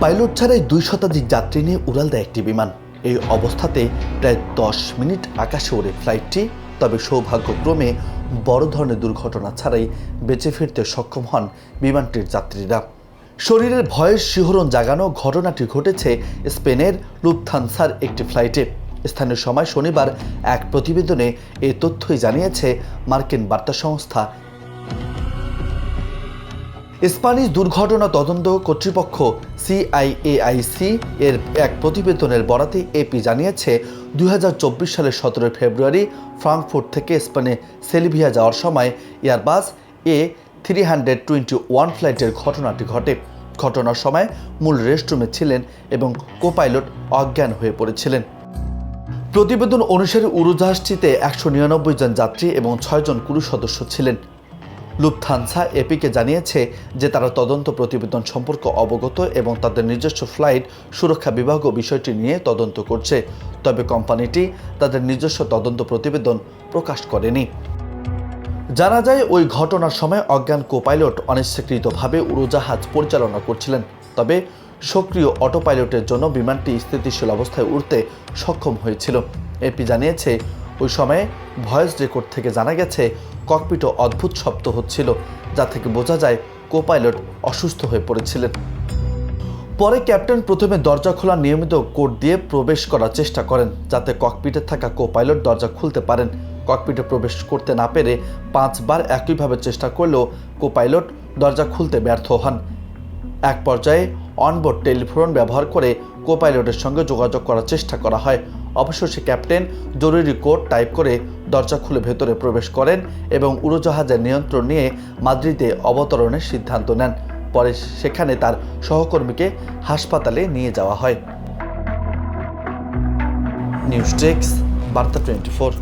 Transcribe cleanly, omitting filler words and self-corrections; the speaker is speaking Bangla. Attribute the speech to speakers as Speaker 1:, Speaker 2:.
Speaker 1: পাইলট ছাড়াই 2 শতাধিক যাত্রী নিয়ে উড়াল দেয় একটি বিমান। এই অবস্থাতে প্রায় 10 মিনিট আকাশে ওড়ে ফ্লাইটটি। তবে সৌভাগ্যক্রমে বড় ধরনের দুর্ঘটনা ছাড়াই বেঁচে ফিরতে সক্ষম হন বিমানটির যাত্রীরা। শরীরের ভয়ের শিহরণ জাগানো ঘটনাটি ঘটেছে স্পেনের লুফথানসার একটি ফ্লাইটে। স্থানীয় সময় শনিবার এক প্রতিবেদনে এই তথ্যই জানিয়েছে মার্কিন বার্তা সংস্থা। স্প্যানিশ দুর্ঘটনা তদন্ত কর্তৃপক্ষ সিআইএআইসি এর এক প্রতিবেদনের বরাতে এপি জানিয়েছে 2024 সালের 17 ফেব্রুয়ারি ফ্রাঙ্কফুর্ট থেকে স্পেনে সেলিভিয়া যাওয়ার সময় এয়ারবাস A321 ফ্লাইটের ঘটনাটি ঘটে। ঘটনার সময় মূল রেস্টরুমে ছিলেন এবং কোপাইলট অজ্ঞান হয়ে পড়েছিলেন। প্রতিবেদন অনুসারে উড়োজাহাজটিতে 199 জন যাত্রী এবং 6 জন ক্রু সদস্য ছিলেন। লুফথানসা এপিকে জানিয়েছে যে তারা তদন্ত প্রতিবেদন সম্পর্কে অবগত এবং তাদের নিজস্ব ফ্লাইট সুরক্ষা বিভাগও বিষয়টি নিয়ে তদন্ত করছে। তবে কোম্পানিটি তাদের নিজস্ব তদন্ত প্রতিবেদন প্রকাশ করেনি। জানা যায় ওই ঘটনার সময় অজ্ঞান কোপাইলট অনিচ্ছাকৃতভাবে উড়োজাহাজ পরিচালনা করছিলেন। তবে সক্রিয় অটো পাইলটের জন্য বিমানটি স্থিতিশীল অবস্থায় উড়তে সক্ষম হয়েছিল। এপি জানিয়েছে ওই সময়ে ভয়েস রেকর্ড থেকে জানা গেছে ককপিটে অদ্ভুত শব্দ হচ্ছিল, যা থেকে বোঝা যায় কোপাইলট অসুস্থ হয়ে পড়েছিলেন। পরে ক্যাপ্টেন প্রথমে দরজা খোলার নিয়মিত কোড দিয়ে প্রবেশ করার চেষ্টা করেন যাতে ককপিটে থাকা কোপাইলট দরজা খুলতে পারেন। ককপিটে প্রবেশ করতে না পেরে 5 বার একইভাবে চেষ্টা করলেও কোপাইলট দরজা খুলতে ব্যর্থ হন। এক পর্যায়ে অনবোর্ড টেলিফোন ব্যবহার করে কোপাইলটের সঙ্গে যোগাযোগ করার চেষ্টা করা হয়। অবশেষে ক্যাপ্টেন জরুরি কোড টাইপ করে দরজা খুলে ভেতরে প্রবেশ করেন এবং উড়োজাহাজের নিয়ন্ত্রণ নিয়ে মাদ্রিদে অবতরণের সিদ্ধান্ত নেন। পরে সেখানে তার সহকর্মীকে হাসপাতালে নিয়ে যাওয়া হয়। নিউজ ডেস্ক, বার্তা 24।